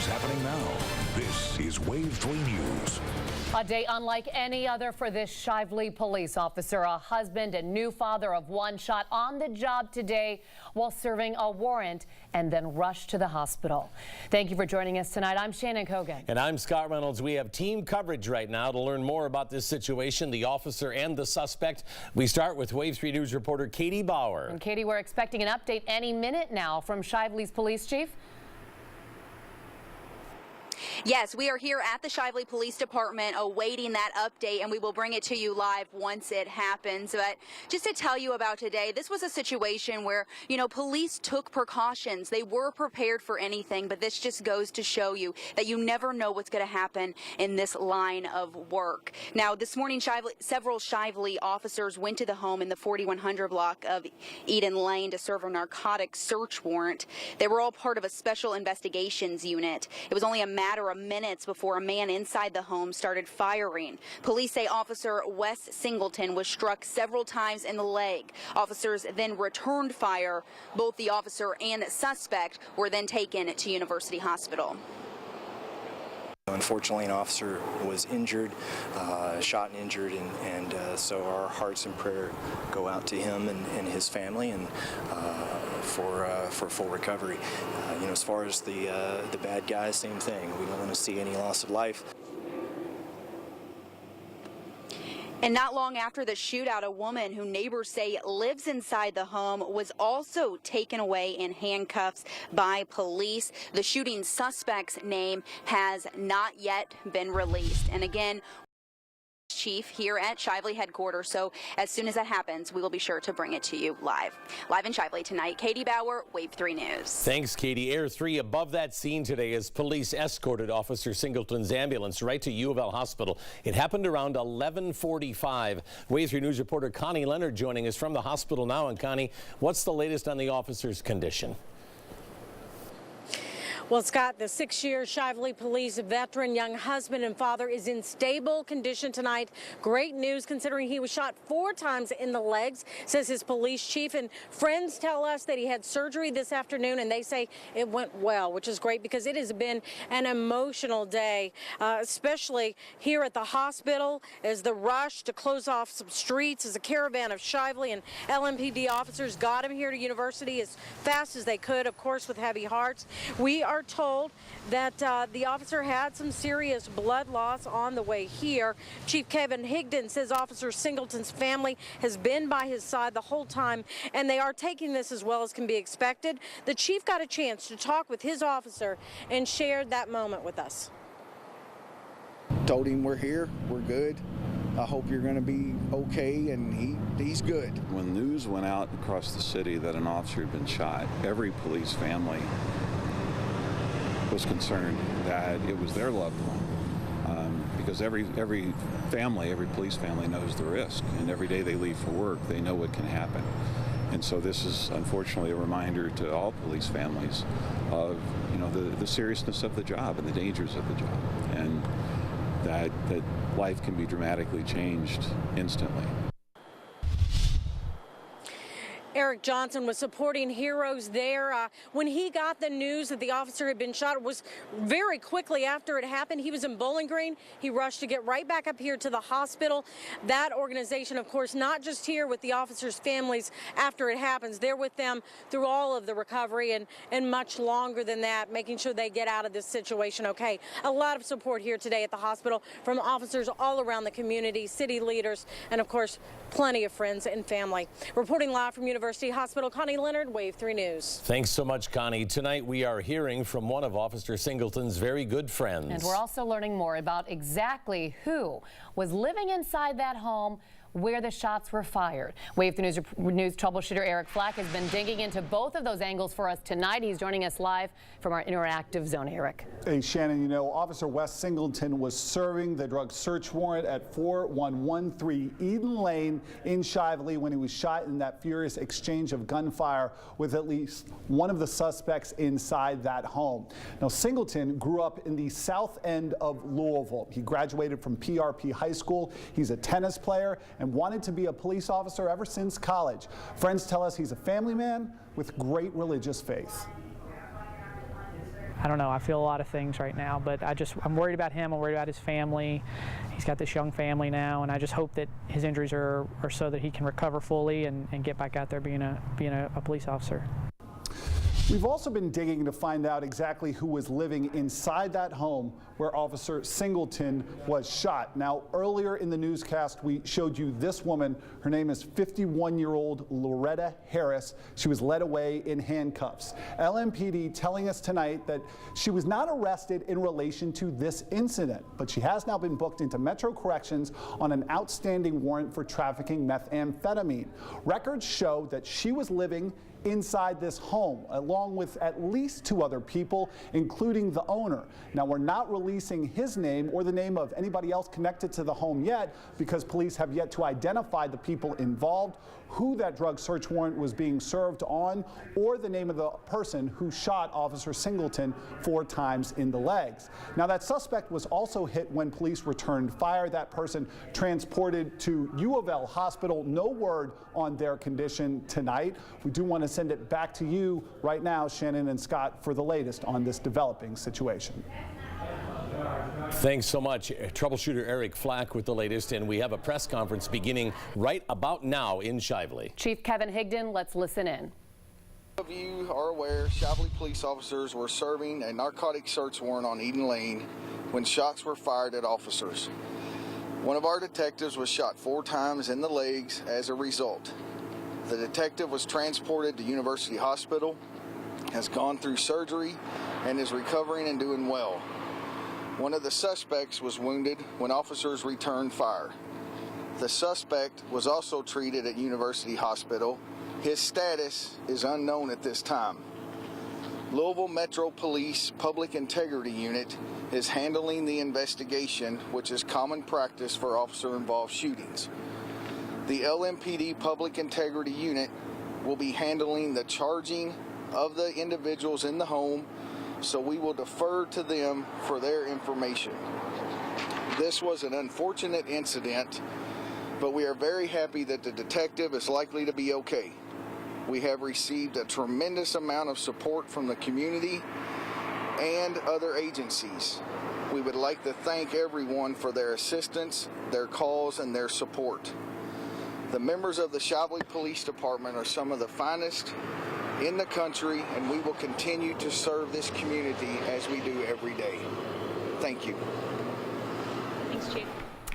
news happening now. This is Wave 3 News. A day unlike any other for this Shively police officer. A husband and new father of one shot on the job today while serving a warrant and then rushed to the hospital. Thank you for joining us tonight. I'm Shannon Kogan. And I'm Scott Reynolds. We have team coverage right now to learn more about this situation, the officer and the suspect. We start with Wave 3 News reporter Katie Bauer. And Katie, we're expecting an update any minute now from Shively's police chief. Yes, we are here at the Shively Police Department awaiting that update, and we will bring it to you live once it happens. But just to tell you about today, this was a situation where, police took precautions. They were prepared for anything, but this just goes to show you that you never know what's going to happen in this line of work. Now, this morning, several Shively officers went to the home in the 4100 block of Eden Lane to serve a narcotics search warrant. They were all part of a special investigations unit. It was only a matter of minutes before a man inside the home started firing. Police say Officer Wes Singleton was struck several times in the leg. Officers then returned fire. Both the officer and suspect were then taken to University Hospital. Unfortunately, an officer was injured, shot and injured, and so our hearts and prayer go out to him and his family, and for full recovery. As far as the bad guys, same thing. We don't want to see any loss of life. And not long after the shootout, a woman who neighbors say lives inside the home was also taken away in handcuffs by police. The shooting suspect's name has not yet been released. And again, chief here at Shively headquarters. So as soon as that happens, we will be sure to bring it to you live. Live in Shively tonight, Katie Bauer, Wave 3 News. Thanks, Katie. Air 3 above that scene today as police escorted Officer Singleton's ambulance right to U of L Hospital. It happened around 11:45. Wave 3 News reporter Connie Leonard joining us from the hospital now. And Connie, what's the latest on the officer's condition? Well, Scott, the 6-year Shively police veteran, young husband and father is in stable condition tonight. Great news considering he was shot 4 times in the legs, says his police chief. And friends tell us that he had surgery this afternoon, and they say it went well, which is great because it has been an emotional day, especially here at the hospital as the rush to close off some streets as a caravan of Shively and LMPD officers got him here to University as fast as they could, of course, with heavy hearts. We are told that the officer had some serious blood loss on the way here. Chief Kevin Higdon says Officer Singleton's family has been by his side the whole time, and they are taking this as well as can be expected. The chief got a chance to talk with his officer and shared that moment with us. Told him we're here, we're good. I hope you're going to be okay, and he's good. When news went out across the city that an officer had been shot, every police family was concerned that it was their loved one, because every family, every police family knows the risk, and every day they leave for work, they know what can happen. And so this is unfortunately a reminder to all police families of the seriousness of the job and the dangers of the job, and that life can be dramatically changed instantly. Eric Johnson was supporting heroes there. When he got the news that the officer had been shot, it was very quickly after it happened. He was in Bowling Green. He rushed to get right back up here to the hospital. That organization, of course, not just here with the officers' families after it happens. They're with them through all of the recovery and much longer than that, making sure they get out of this situation okay. A lot of support here today at the hospital from officers all around the community, city leaders, and, of course, plenty of friends and family. Reporting live from University Hospital, Connie Leonard, Wave 3 News. Thanks so much, Connie. Tonight we are hearing from one of Officer Singleton's very good friends. And we're also learning more about exactly who was living inside that home where the shots were fired. Wave 3 News troubleshooter Eric Flack has been digging into both of those angles for us tonight. He's joining us live from our interactive zone. Eric. Hey, Shannon, Officer Wes Singleton was serving the drug search warrant at 4113 Eden Lane in Shively when he was shot in that furious exchange of gunfire with at least one of the suspects inside that home. Now, Singleton grew up in the south end of Louisville. He graduated from PRP High School. He's a tennis player and wanted to be a police officer ever since college. Friends tell us he's a family man with great religious faith. I don't know, I feel a lot of things right now, but I'm worried about him, I'm worried about his family. He's got this young family now, and I just hope that his injuries are so that he can recover fully and get back out there being a police officer. We've also been digging to find out exactly who was living inside that home where Officer Singleton was shot. Now, earlier in the newscast, we showed you this woman. Her name is 51-year-old Loretta Harris. She was led away in handcuffs. LMPD telling us tonight that she was not arrested in relation to this incident, but she has now been booked into Metro Corrections on an outstanding warrant for trafficking methamphetamine. Records show that she was living inside this home, along with at least 2 other people, including the owner. Now, we're not releasing his name or the name of anybody else connected to the home yet, because police have yet to identify the people involved, who that drug search warrant was being served on, or the name of the person who shot Officer Singleton 4 times in the legs. Now, that suspect was also hit when police returned fire. That person transported to U of L Hospital. No word on their condition tonight. We do want to send it back to you right now, Shannon and Scott, for the latest on this developing situation. Thanks so much. Troubleshooter Eric Flack with the latest, and we have a press conference beginning right about now in Shively. Chief Kevin Higdon, let's listen in. Of you are aware, Shively police officers were serving a narcotic search warrant on Eden Lane when shots were fired at officers. One of our detectives was shot 4 times in the legs as a result. The detective was transported to University Hospital, has gone through surgery, and is recovering and doing well. One of the suspects was wounded when officers returned fire. The suspect was also treated at University Hospital. His status is unknown at this time. Louisville Metro Police Public Integrity Unit is handling the investigation, which is common practice for officer-involved shootings. The LMPD Public Integrity Unit will be handling the charging of the individuals in the home, so we will defer to them for their information. This was an unfortunate incident, but we are very happy that the detective is likely to be okay. We have received a tremendous amount of support from the community and other agencies. We would like to thank everyone for their assistance, their calls, and their support. The members of the Shively Police Department are some of the finest in the country, and we will continue to serve this community as we do every day. Thank you. Thanks, Chief.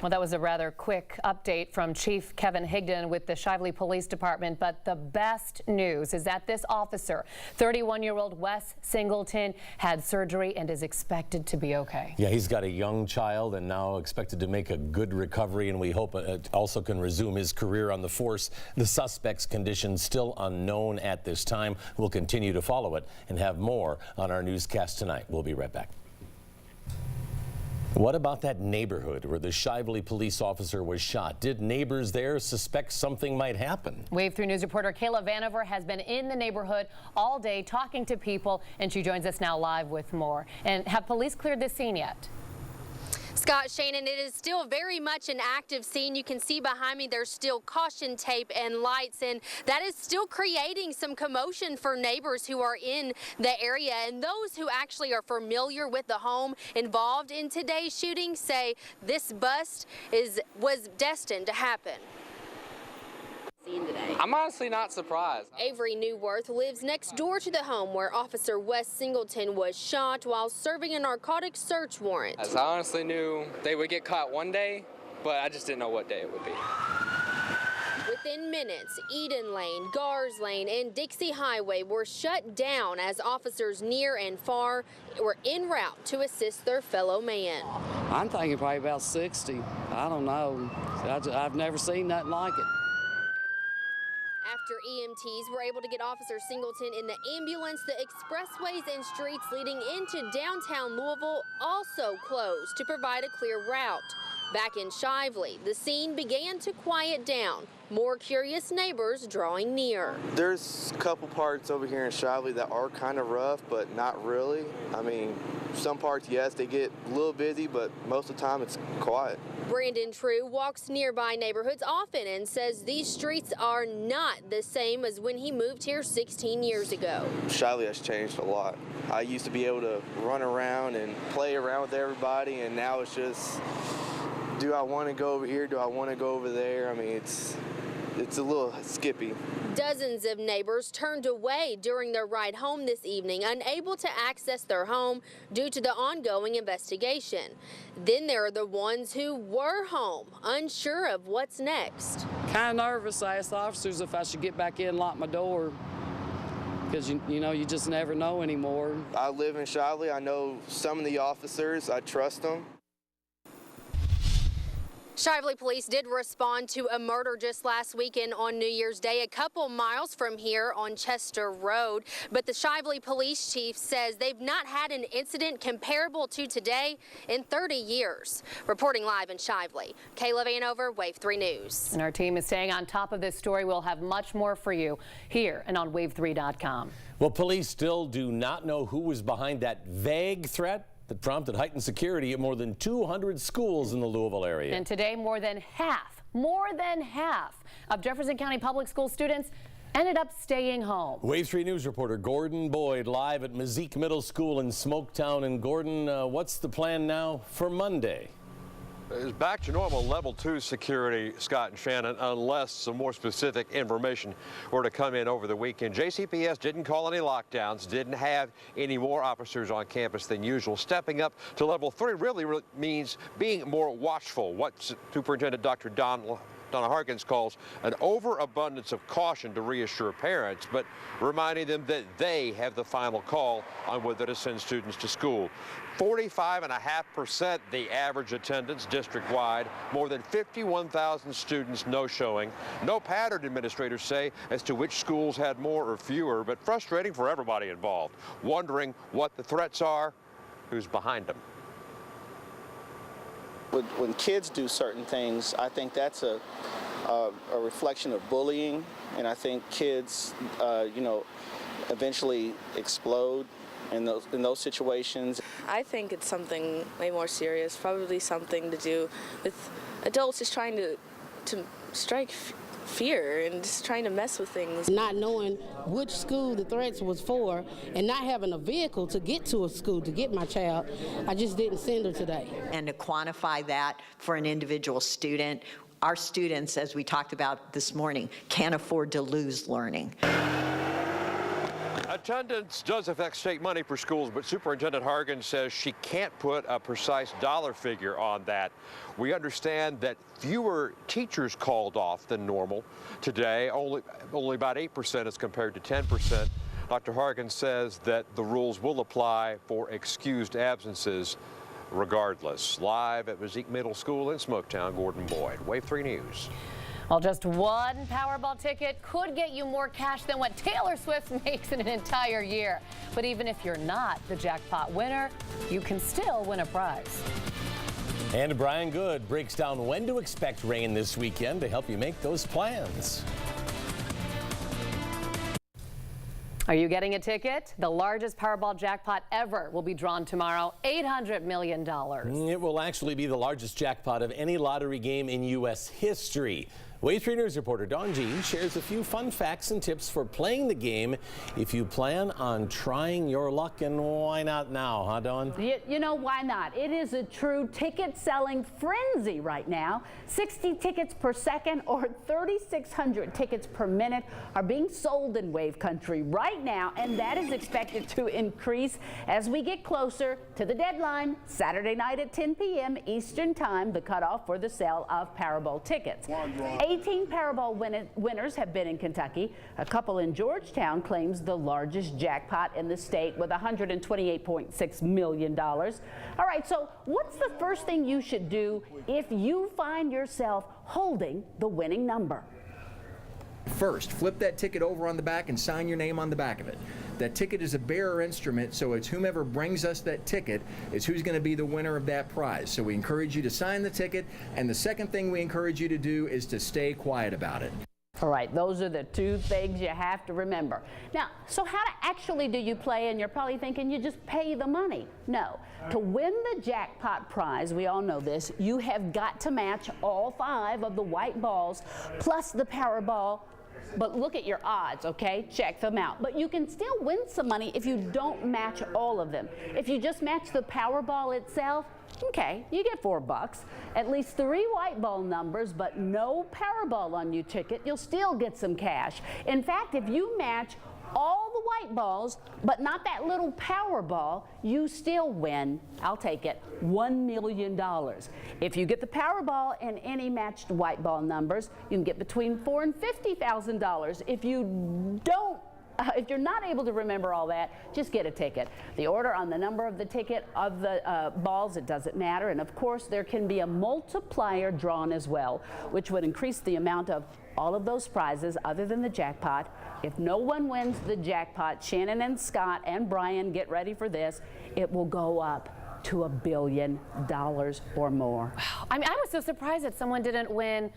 Well, that was a rather quick update from Chief Kevin Higdon with the Shively Police Department. But the best news is that this officer, 31-year-old Wes Singleton, had surgery and is expected to be okay. Yeah, he's got a young child and now expected to make a good recovery, and we hope it also can resume his career on the force. The suspect's condition still unknown at this time. We'll continue to follow it and have more on our newscast tonight. We'll be right back. What about that neighborhood where the Shively police officer was shot? Did neighbors there suspect something might happen? Wave 3 News reporter Kayla Vanover has been in the neighborhood all day talking to people, and she joins us now live with more. And have police cleared this scene yet? Scott, Shannon, it is still very much an active scene. You can see behind me there's still caution tape and lights, and that is still creating some commotion for neighbors who are in the area. And those who actually are familiar with the home involved in today's shooting say this bust was destined to happen. Today. I'm honestly not surprised. Avery Newworth lives next door to the home where Officer Wes Singleton was shot while serving a narcotic search warrant. As I honestly knew they would get caught one day, but I just didn't know what day it would be. Within minutes, Eden Lane, Gars Lane, and Dixie Highway were shut down as officers near and far were en route to assist their fellow man. I'm thinking probably about 60. I don't know. I've never seen nothing like it. After EMTs were able to get Officer Singleton in the ambulance, the expressways and streets leading into downtown Louisville also closed to provide a clear route. Back in Shively, the scene began to quiet down. More curious neighbors drawing near. There's a couple parts over here in Shively that are kind of rough, but not really. I mean, some parts, yes, they get a little busy, but most of the time it's quiet. Brandon True walks nearby neighborhoods often and says these streets are not the same as when he moved here 16 years ago. Shively has changed a lot. I used to be able to run around and play around with everybody, and now it's just, do I want to go over here? Do I want to go over there? I mean, it's a little skippy. Dozens of neighbors turned away during their ride home this evening, unable to access their home due to the ongoing investigation. Then there are the ones who were home, unsure of what's next. Kind of nervous. I asked the officers if I should get back in and lock my door, because you know, you just never know anymore. I live in Shively. I know some of the officers. I trust them. Shively police did respond to a murder just last weekend on New Year's Day, a couple miles from here on Chester Road. But the Shively police chief says they've not had an incident comparable to today in 30 years. Reporting live in Shively, Kayla Vanover, Wave 3 News. And our team is staying on top of this story. We'll have much more for you here and on wave3.com. Well, police still do not know who was behind that vague threat that prompted heightened security at more than 200 schools in the Louisville area. And today, more than half of Jefferson County Public School students ended up staying home. Wave 3 News reporter Gordon Boyd live at Mazik Middle School in Smoketown. And Gordon, what's the plan now for Monday? It's back to normal level 2 security, Scott and Shannon, unless some more specific information were to come in over the weekend. JCPS didn't call any lockdowns, didn't have any more officers on campus than usual. Stepping up to level 3 really means being more watchful. What Superintendent Dr. Donna Harkins calls an overabundance of caution to reassure parents, but reminding them that they have the final call on whether to send students to school. 45.5% the average attendance district-wide, more than 51,000 students no-showing. No pattern, administrators say, as to which schools had more or fewer, but frustrating for everybody involved, wondering what the threats are, who's behind them. When kids do certain things, I think that's a reflection of bullying, and I think kids, eventually explode in those situations. I think it's something way more serious, probably something to do with adults just trying to strike fear and just trying to mess with things. Not knowing which school the threats was for and not having a vehicle to get to a school to get my child, I just didn't send her today. And to quantify that for an individual student, our students, as we talked about this morning, can't afford to lose learning. Attendance does affect state money for schools, but Superintendent Hargan says she can't put a precise dollar figure on that. We understand that fewer teachers called off than normal today, only about 8% as compared to 10%. Dr. Hargan says that the rules will apply for excused absences regardless. Live at Mazik Middle School in Smoketown, Gordon Boyd, Wave 3 News. Well, just one Powerball ticket could get you more cash than what Taylor Swift makes in an entire year. But even if you're not the jackpot winner, you can still win a prize. And Brian Good breaks down when to expect rain this weekend to help you make those plans. Are you getting a ticket? The largest Powerball jackpot ever will be drawn tomorrow, $800 million. It will actually be the largest jackpot of any lottery game in U.S. history. Wave 3 News reporter Dawn G shares a few fun facts and tips for playing the game if you plan on trying your luck, and why not now, huh, Dawn? You know, why not? It is a true ticket-selling frenzy right now. 60 tickets per second or 3,600 tickets per minute are being sold in Wave Country right now, and that is expected to increase as we get closer to the deadline, Saturday night at 10 p.m. Eastern Time, the cutoff for the sale of Powerball tickets. 18 Powerball winners have been in Kentucky. A couple in Georgetown claims the largest jackpot in the state with $128.6 million. All right, so what's the first thing you should do if you find yourself holding the winning number? first. Flip that ticket over on the back and sign your name on the back of it. That ticket is a bearer instrument, so it's whomever brings us that ticket is who's going to be the winner of that prize. So we encourage you to sign the ticket, and the second thing we encourage you to do is to stay quiet about it. All right, those are the two things you have to remember. Now, so how actually do you play? And you're probably thinking you just pay the money. No. To win the jackpot prize, we all know this, you have got to match all 5 of the white balls plus the Powerball. But look at your odds, okay? Check them out. But you can still win some money if you don't match all of them. If you just match the Powerball itself, okay, you get $4. At least 3 white ball numbers, but no Powerball on your ticket, you'll still get some cash. In fact, if you match all the white balls, but not that little Powerball, you still win, I'll take it, $1 million. If you get the Powerball and any matched white ball numbers, you can get between $4,000 and $50,000. If you don't, if you're not able to remember all that, just get a ticket. The order on the number of the ticket of the balls, it doesn't matter. And of course, there can be a multiplier drawn as well, which would increase the amount of all of those prizes other than the jackpot. If no one wins the jackpot, Shannon and Scott and Brian, get ready for this, it will go up to $1 billion or more. Wow. I mean, I was so surprised that someone didn't win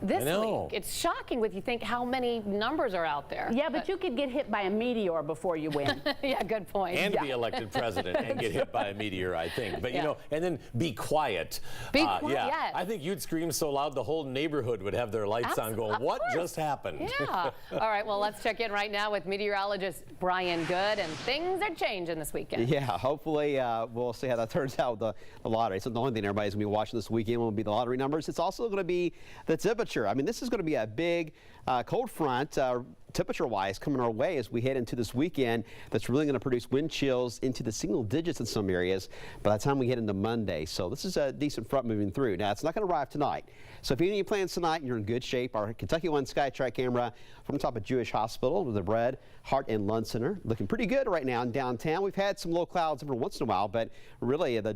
this week. It's shocking when you think how many numbers are out there. Yeah, but you could get hit by a meteor before you win. Yeah, good point. And be elected president and get hit by a meteor, I think. But, you know, and then be quiet. Be quiet. Yeah, I think you'd scream so loud the whole neighborhood would have their lights on going, what just happened? Yeah. All right, well, let's check in right now with meteorologist Brian Good, and things are changing this weekend. Yeah, hopefully we'll see how that turns out with the lottery. So the only thing everybody's going to be watching this weekend will be the lottery numbers. It's also going to be the temperature. I mean, this is going to be a big cold front temperature-wise coming our way as we head into this weekend. That's really going to produce wind chills into the single digits in some areas by the time we head into Monday. So this is a decent front moving through. Now, it's not going to arrive tonight. So if you have any plans tonight, you're in good shape. Our Kentucky One SkyTrack camera from the top of Jewish Hospital with the Bread, Heart, and Lung Center looking pretty good right now in downtown. We've had some low clouds every once in a while, but really the